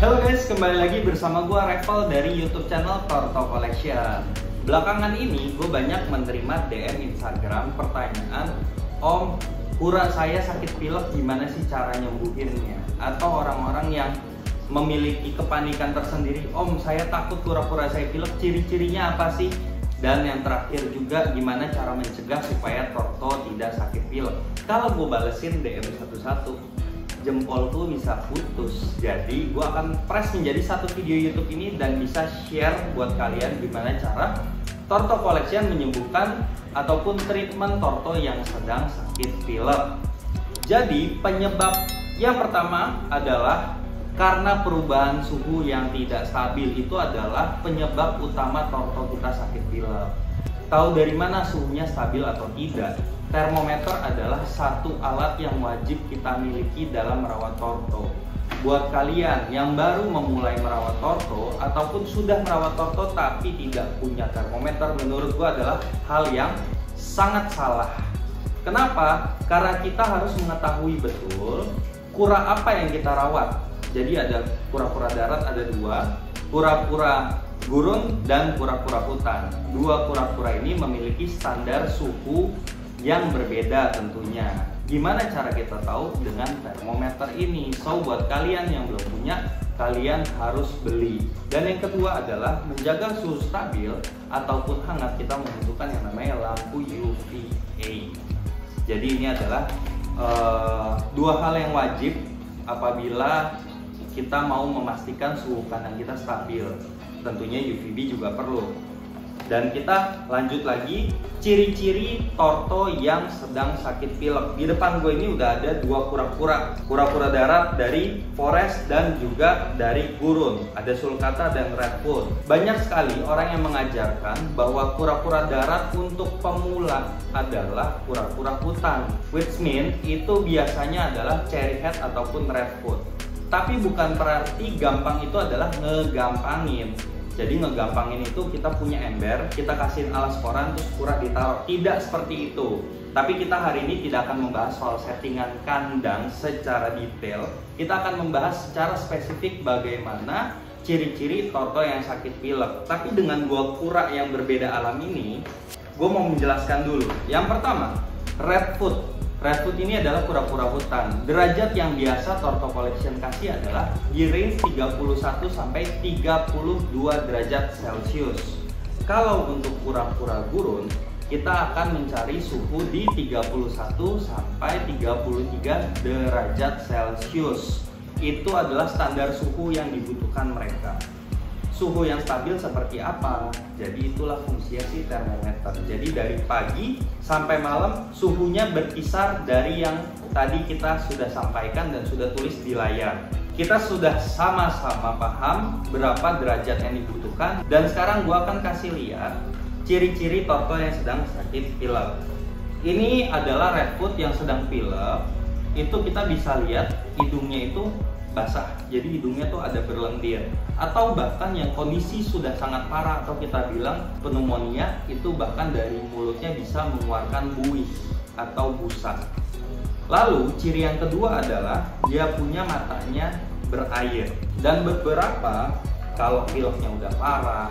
Halo guys, kembali lagi bersama gue Revel dari YouTube channel Torto Collection. Belakangan ini gue banyak menerima DM Instagram pertanyaan, Om, kura saya sakit pilek, gimana sih cara nyembuhinnya? Atau orang-orang yang memiliki kepanikan tersendiri, Om, saya takut kura-kura saya pilek, ciri-cirinya apa sih? Dan yang terakhir juga, gimana cara mencegah supaya Torto tidak sakit pilek? Kalau gue balesin DM satu-satu, jempolku bisa putus. Jadi gue akan press menjadi satu video YouTube ini dan bisa share buat kalian gimana cara Torto Collection menyembuhkan ataupun treatment Torto yang sedang sakit pilek. Jadi penyebab yang pertama adalah karena perubahan suhu yang tidak stabil. Itu adalah penyebab utama Torto kita sakit pilek. Tahu dari mana suhunya stabil atau tidak? Termometer adalah satu alat yang wajib kita miliki dalam merawat Torto. Buat kalian yang baru memulai merawat Torto ataupun sudah merawat Torto tapi tidak punya termometer, menurut gua adalah hal yang sangat salah. Kenapa? Karena kita harus mengetahui betul kura apa yang kita rawat. Jadi ada kura-kura darat, ada dua, kura-kura gurun dan kura-kura hutan. Dua kura-kura ini memiliki standar suhu yang berbeda tentunya. Gimana cara kita tahu? Dengan termometer ini. So buat kalian yang belum punya, kalian harus beli. Dan yang kedua adalah menjaga suhu stabil ataupun hangat, kita membutuhkan yang namanya lampu UVA. Jadi ini adalah dua hal yang wajib apabila kita mau memastikan suhu kandang kita stabil. Tentunya UVB juga perlu. Dan kita lanjut lagi, ciri-ciri Torto yang sedang sakit pilek. Di depan gue ini udah ada dua kura-kura darat dari forest dan juga dari gurun. Ada sulcata dan redfoot. Banyak sekali orang yang mengajarkan bahwa kura-kura darat untuk pemula adalah kura-kura hutan, which mean itu biasanya adalah cherry head ataupun redfoot. Tapi bukan berarti gampang itu adalah ngegampangin. Jadi ngegampangin itu kita punya ember, kita kasihin alas koran terus kura ditaruh. Tidak seperti itu. Tapi kita hari ini tidak akan membahas soal settingan kandang secara detail. Kita akan membahas secara spesifik bagaimana ciri-ciri Torto yang sakit pilek. Tapi dengan dua kura yang berbeda alam ini, gue mau menjelaskan dulu. Yang pertama, redfoot. Redfoot ini adalah kura-kura hutan. Derajat yang biasa Torto Collection kasih adalah di range 31 sampai 32 derajat Celcius. Kalau untuk kura-kura gurun, kita akan mencari suhu di 31 sampai 33 derajat Celcius. Itu adalah standar suhu yang dibutuhkan mereka. Suhu yang stabil seperti apa? Jadi itulah fungsinya si termometer. Jadi dari pagi sampai malam suhunya berkisar dari yang tadi kita sudah sampaikan dan sudah tulis di layar. Kita sudah sama-sama paham berapa derajat yang dibutuhkan. Dan sekarang gua akan kasih lihat ciri-ciri Torto yang sedang sakit pilek. Ini adalah redfoot yang sedang pilek. Itu kita bisa lihat hidungnya itu basah, jadi hidungnya tuh ada berlendir. Atau bahkan yang kondisi sudah sangat parah atau kita bilang pneumonia, itu bahkan dari mulutnya bisa mengeluarkan buih atau busa. Lalu ciri yang kedua adalah dia punya matanya berair. Dan beberapa kalau pileknya udah parah,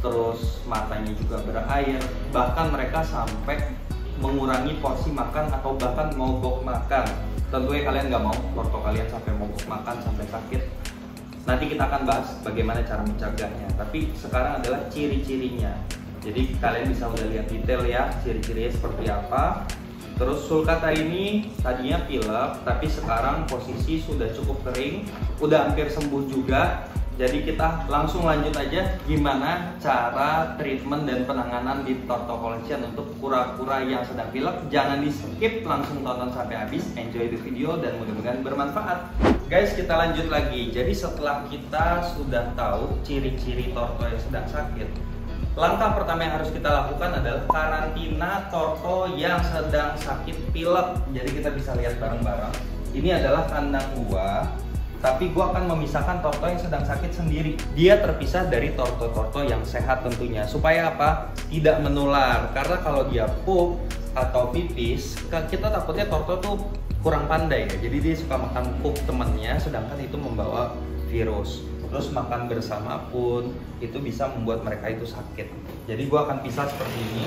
terus matanya juga berair, bahkan mereka sampai mengurangi porsi makan atau bahkan mogok makan. Tentunya kalian nggak mau Torto kalian sampai mogok makan sampai sakit. Nanti kita akan bahas bagaimana cara mencegahnya. Tapi sekarang adalah ciri-cirinya. Jadi kalian bisa udah lihat detail ya ciri-cirinya seperti apa. Terus sulcata ini tadinya pilek, tapi sekarang posisi sudah cukup kering, udah hampir sembuh juga. Jadi kita langsung lanjut aja gimana cara treatment dan penanganan di Torto Collection untuk kura-kura yang sedang pilek. Jangan di skip, langsung tonton sampai habis. Enjoy the video dan mudah-mudahan bermanfaat. Guys, kita lanjut lagi. Jadi setelah kita sudah tahu ciri-ciri Torto yang sedang sakit, langkah pertama yang harus kita lakukan adalah karantina Torto yang sedang sakit pilek. Jadi kita bisa lihat bareng-bareng. Ini adalah kandang gua. Tapi gue akan memisahkan Torto yang sedang sakit sendiri. Dia terpisah dari Torto-Torto yang sehat tentunya. Supaya apa? Tidak menular. Karena kalau dia pup atau pipis, kita takutnya Torto tuh kurang pandai ya. Jadi dia suka makan pup temennya, sedangkan itu membawa virus. Terus makan bersama pun itu bisa membuat mereka itu sakit. Jadi gua akan pisah seperti ini.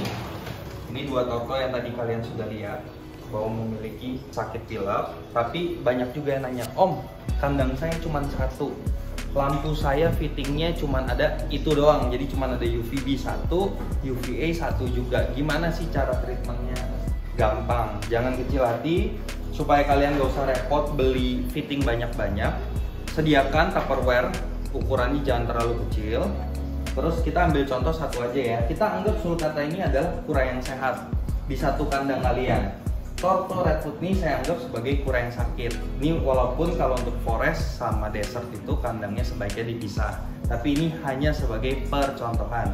Ini dua Torto yang tadi kalian sudah lihat bahwa memiliki sakit pilek. Tapi banyak juga yang nanya, Om, kandang saya cuma satu, lampu saya fittingnya cuma ada itu doang, jadi cuma ada UVB 1, UVA 1 juga. Gimana sih cara treatmentnya? Gampang, jangan kecil hati. Supaya kalian gak usah repot beli fitting banyak-banyak, sediakan Tupperware, ukurannya jangan terlalu kecil. Terus kita ambil contoh satu aja ya. Kita anggap sulcata ini adalah kura yang sehat di satu kandang kalian. Torto Redfoot ini saya anggap sebagai kura yang sakit. Ini walaupun kalau untuk forest sama desert itu kandangnya sebaiknya dipisah, tapi ini hanya sebagai percontohan.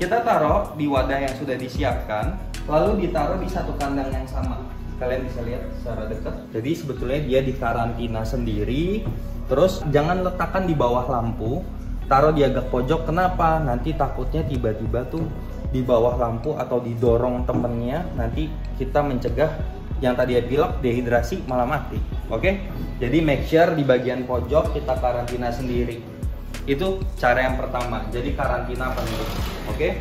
Kita taruh di wadah yang sudah disiapkan, lalu ditaruh di satu kandang yang sama. Kalian bisa lihat secara dekat. Jadi sebetulnya dia dikarantina sendiri. Terus jangan letakkan di bawah lampu, taruh di agak pojok. Kenapa? Nanti takutnya tiba-tiba tuh di bawah lampu atau didorong temennya, nanti kita mencegah yang tadi pilek, dehidrasi, malah mati. Oke? Jadi make sure di bagian pojok kita karantina sendiri. Itu cara yang pertama. Jadi karantina penuh. Oke?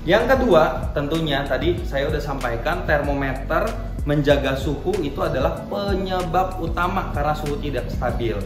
Yang kedua, tentunya tadi saya udah sampaikan, termometer menjaga suhu itu adalah penyebab utama karena suhu tidak stabil.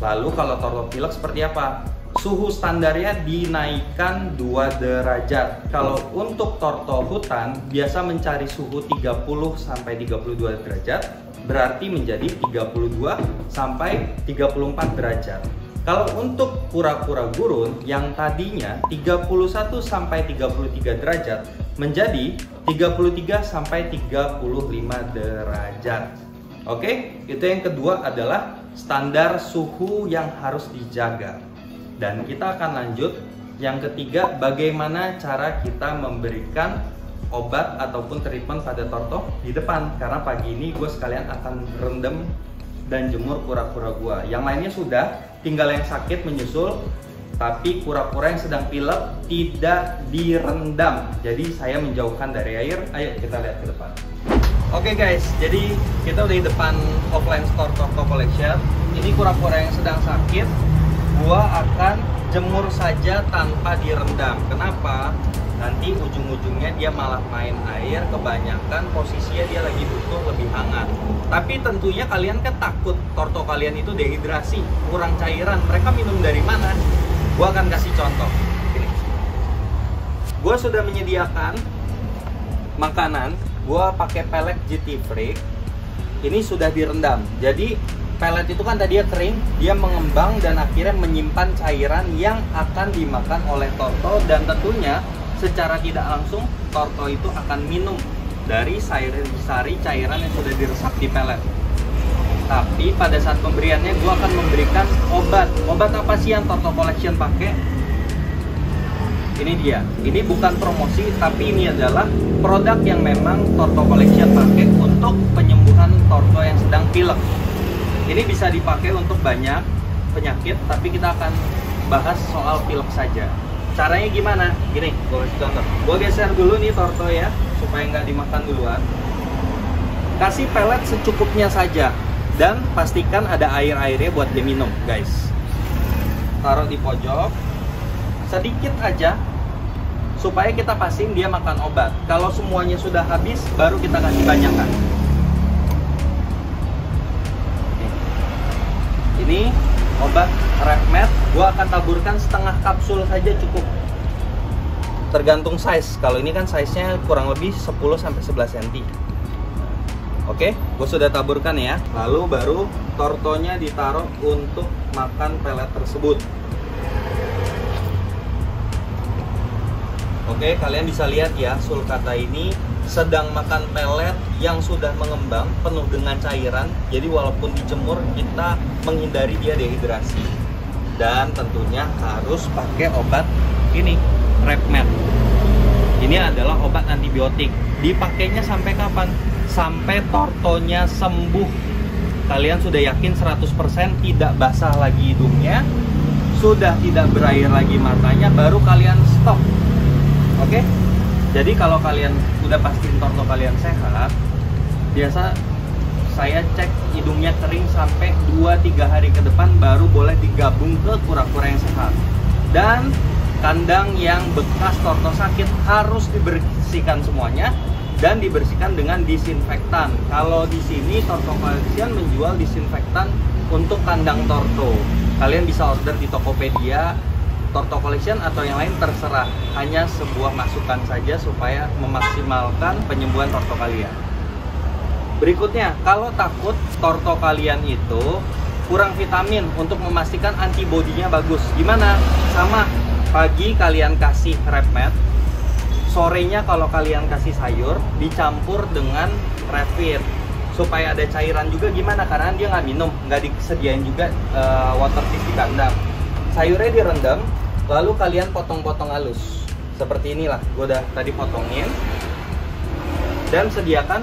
Lalu kalau Torto pilek seperti apa? Suhu standarnya dinaikkan 2 derajat. Kalau untuk Torto hutan biasa mencari suhu 30 sampai 32 derajat, berarti menjadi 32 sampai 34 derajat. Kalau untuk kura-kura gurun yang tadinya 31 sampai 33 derajat menjadi 33 sampai 35 derajat. Oke, itu yang kedua adalah standar suhu yang harus dijaga. Dan kita akan lanjut yang ketiga, bagaimana cara kita memberikan obat ataupun treatment pada Torto di depan. Karena pagi ini gue sekalian akan rendam dan jemur kura-kura gue. Yang lainnya sudah, tinggal yang sakit menyusul. Tapi kura-kura yang sedang pilek tidak direndam. Jadi saya menjauhkan dari air. Ayo kita lihat ke depan. Oke guys, jadi kita udah di depan offline store Torto Collection. Ini kura-kura yang sedang sakit, gua akan jemur saja tanpa direndam. Kenapa? Nanti ujung-ujungnya dia malah main air, kebanyakan posisinya dia lagi butuh lebih hangat. Tapi tentunya kalian kan takut Torto kalian itu dehidrasi, kurang cairan. Mereka minum dari mana? Gua akan kasih contoh. Ini. Gua sudah menyediakan makanan. Gua pakai pellet GT Freak. Ini sudah direndam. Jadi pellet itu kan tadinya kering, dia mengembang dan akhirnya menyimpan cairan yang akan dimakan oleh Torto, dan tentunya secara tidak langsung Torto itu akan minum dari sari cairan yang sudah diresap di pellet. Tapi pada saat pemberiannya gue akan memberikan obat. Obat apa sih yang Torto Collection pakai? Ini dia. Ini bukan promosi, tapi ini adalah produk yang memang Torto Collection pakai untuk penyembuhan Torto yang sedang pilek. Ini bisa dipakai untuk banyak penyakit, tapi kita akan bahas soal pilek saja. Caranya gimana? Gini, gue kasih contoh. Gue geser dulu nih Torto ya, supaya nggak dimakan duluan. Kasih pelet secukupnya saja, dan pastikan ada air-airnya buat dia minum, guys. Taruh di pojok, sedikit aja, supaya kita pastiin dia makan obat. Kalau semuanya sudah habis, baru kita kasih banyakan. Ini obat RevMed, gua akan taburkan setengah kapsul saja cukup. Tergantung size. Kalau ini kan size-nya kurang lebih 10 sampai 11 cm. Oke, gua sudah taburkan ya. Lalu baru Tortonya ditaruh untuk makan pelet tersebut. Oke, kalian bisa lihat ya, sulcata ini sedang makan pelet yang sudah mengembang penuh dengan cairan. Jadi walaupun dijemur, kita menghindari dia dehidrasi. Dan tentunya harus pakai obat ini, RevMed. Ini adalah obat antibiotik. Dipakainya sampai kapan? Sampai Tortonya sembuh. Kalian sudah yakin 100% tidak basah lagi hidungnya, sudah tidak berair lagi matanya, baru kalian stop. Oke? Jadi kalau kalian udah pastiin torto kalian sehat, biasa saya cek hidungnya kering sampai 2-3 hari ke depan baru boleh digabung ke kura-kura yang sehat. Dan kandang yang bekas torto sakit harus dibersihkan semuanya dan dibersihkan dengan disinfektan. Kalau di sini Torto Collection menjual disinfektan untuk kandang torto. Kalian bisa order di Tokopedia, Torto Collection atau yang lain terserah. Hanya sebuah masukan saja supaya memaksimalkan penyembuhan torto kalian. Berikutnya, kalau takut torto kalian itu kurang vitamin, untuk memastikan antibodinya bagus, gimana? Sama, pagi kalian kasih RepMed, sorenya kalau kalian kasih sayur dicampur dengan Rapid supaya ada cairan juga. Gimana? Karena dia nggak minum, nggak disediain juga water piece di kandang. Sayurnya direndam, lalu kalian potong-potong halus seperti inilah. Gue udah tadi potongin dan sediakan.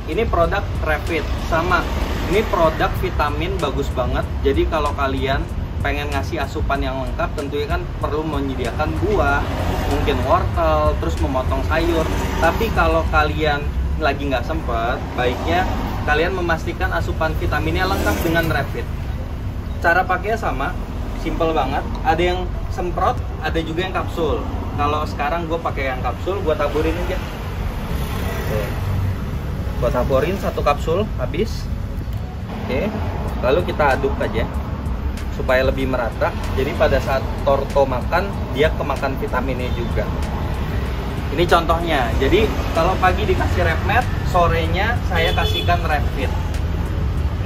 Ini produk Rapid, sama ini produk vitamin bagus banget. Jadi kalau kalian pengen ngasih asupan yang lengkap, tentunya kan perlu menyediakan buah, mungkin wortel, terus memotong sayur. Tapi kalau kalian lagi nggak sempet, baiknya kalian memastikan asupan vitaminnya lengkap dengan Rapid. Cara pakainya sama, simple banget. Ada yang semprot, ada juga yang kapsul. Kalau sekarang gue pakai yang kapsul, gue taburin aja. Gue taburin 1 kapsul habis. Oke, lalu kita aduk aja supaya lebih merata. Jadi pada saat torto makan, dia kemakan vitaminnya juga. Ini contohnya. Jadi kalau pagi dikasih RepMed, sorenya saya kasihkan Rapid.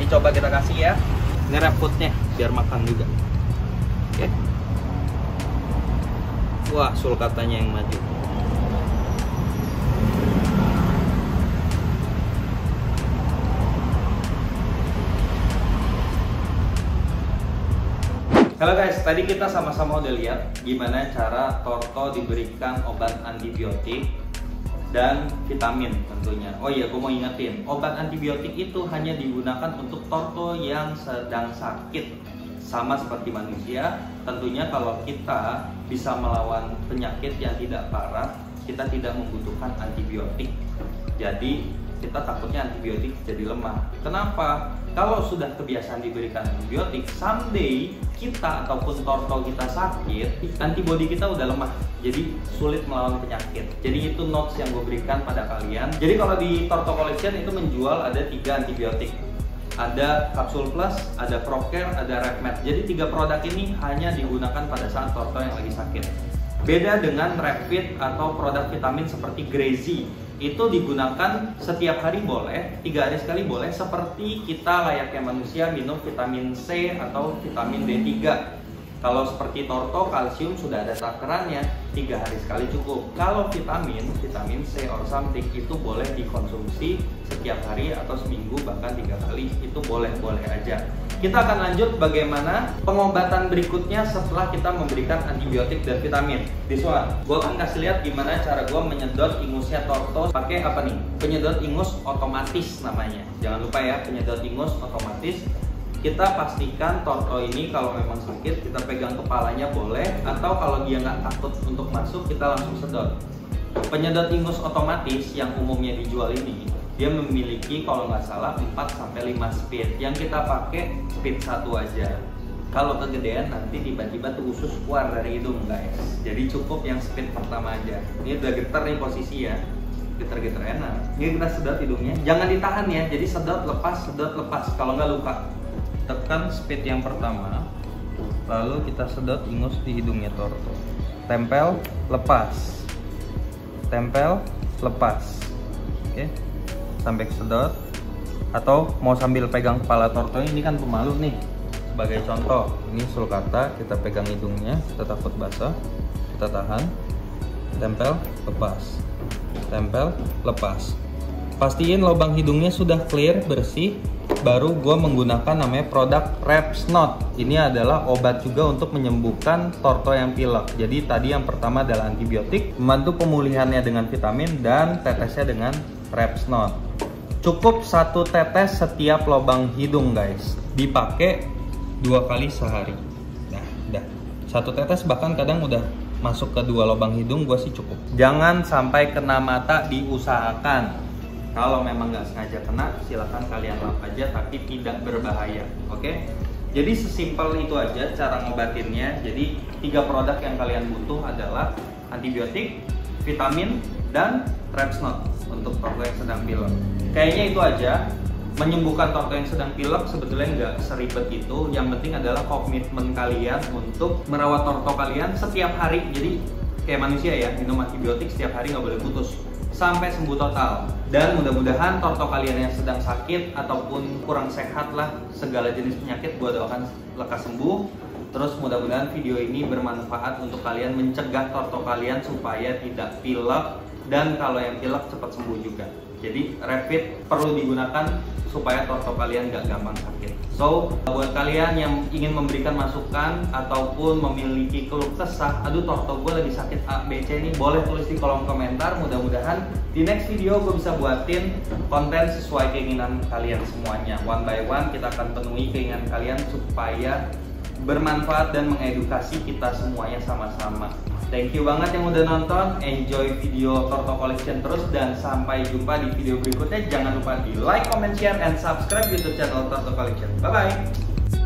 Ini coba kita kasih ya. Ini Rapidnya biar makan juga. Oke. Wah, sulcatanya yang maju. Halo guys, tadi kita sama-sama udah lihat gimana cara torto diberikan obat antibiotik dan vitamin tentunya. Oh iya, gue mau ingetin, obat antibiotik itu hanya digunakan untuk torto yang sedang sakit. Sama seperti manusia, tentunya kalau kita bisa melawan penyakit yang tidak parah, kita tidak membutuhkan antibiotik. Jadi kita takutnya antibiotik jadi lemah. Kenapa? Kalau sudah kebiasaan diberikan antibiotik, someday kita ataupun torto kita sakit, antibodi kita udah lemah, jadi sulit melawan penyakit. Jadi itu notes yang gue berikan pada kalian. Jadi kalau di Torto Collection itu menjual ada 3 antibiotik, ada Kapsul Plus, ada ProCare, ada RepMed. Jadi 3 produk ini hanya digunakan pada saat torto yang lagi sakit. Beda dengan Rapid atau produk vitamin seperti Grazi, itu digunakan setiap hari boleh, 3 hari sekali boleh, seperti kita layaknya manusia minum vitamin C atau vitamin D3. Kalau seperti torto, kalsium sudah ada takarannya, 3 hari sekali cukup. Kalau vitamin C or something itu boleh dikonsumsi setiap hari atau seminggu, bahkan 3 kali, itu boleh-boleh aja. Kita akan lanjut bagaimana pengobatan berikutnya setelah kita memberikan antibiotik dan vitamin. This one, gue akan kasih lihat gimana cara gue menyedot ingusnya torto pakai apa nih? Penyedot ingus otomatis namanya. Jangan lupa ya, penyedot ingus otomatis. Kita pastikan torto ini kalau memang sakit, kita pegang kepalanya boleh, atau kalau dia nggak takut untuk masuk, kita langsung sedot. Penyedot ingus otomatis yang umumnya dijual ini, dia memiliki kalau nggak salah 4-5 speed. Yang kita pakai speed 1 aja. Kalau kegedean nanti tiba-tiba tuh usus keluar dari hidung guys. Jadi cukup yang speed pertama aja. Ini udah getar nih posisi ya. Getar-getar enak. Ini kita sedot hidungnya. Jangan ditahan ya. Jadi sedot lepas, kalau nggak luka. Tekan speed yang pertama, lalu kita sedot ingus di hidungnya torto. Tempel, lepas. Tempel, lepas. Oke, sampai sedot. Atau mau sambil pegang kepala torto, ini kan pemalu nih. Sebagai contoh, ini sulcata, kita pegang hidungnya, kita takut basah, kita tahan. Tempel, lepas. Tempel, lepas. Pastiin lubang hidungnya sudah clear, bersih. Baru gue menggunakan namanya produk Repsnot. Ini adalah obat juga untuk menyembuhkan torto yang pilek. Jadi tadi yang pertama adalah antibiotik, membantu pemulihannya dengan vitamin, dan tetesnya dengan Repsnot. Cukup 1 tetes setiap lubang hidung guys. Dipakai 2 kali sehari. Nah, udah 1 tetes bahkan kadang udah masuk ke 2 lubang hidung gue sih cukup. Jangan sampai kena mata, diusahakan. Kalau memang nggak sengaja kena, silahkan kalian lap aja, tapi tidak berbahaya. Oke? Jadi sesimpel itu aja cara ngobatinnya. Jadi 3 produk yang kalian butuh adalah antibiotik, vitamin, dan Reps Not untuk torto yang sedang pilek. Kayaknya itu aja. Menyembuhkan torto yang sedang pilek sebetulnya nggak seribet itu. Yang penting adalah komitmen kalian untuk merawat torto kalian setiap hari. Jadi kayak manusia ya, minum antibiotik setiap hari nggak boleh putus sampai sembuh total. Dan mudah-mudahan torto kalian yang sedang sakit ataupun kurang sehat lah, segala jenis penyakit gue doakan lekas sembuh. Terus mudah-mudahan video ini bermanfaat untuk kalian mencegah torto kalian supaya tidak pilek, dan kalau yang pilek cepat sembuh juga. Jadi Rapid perlu digunakan supaya torto kalian gak gampang sakit. So, buat kalian yang ingin memberikan masukan ataupun memiliki keluh kesah, aduh torto gue lagi sakit A, B, C nih, boleh tulis di kolom komentar. Mudah-mudahan di next video gue bisa buatin konten sesuai keinginan kalian semuanya. One by one kita akan penuhi keinginan kalian supaya bermanfaat dan mengedukasi kita semuanya sama-sama. Thank you banget yang udah nonton. Enjoy video Torto Collection terus, dan sampai jumpa di video berikutnya. Jangan lupa di like, comment, share, and subscribe YouTube channel Torto Collection. Bye bye.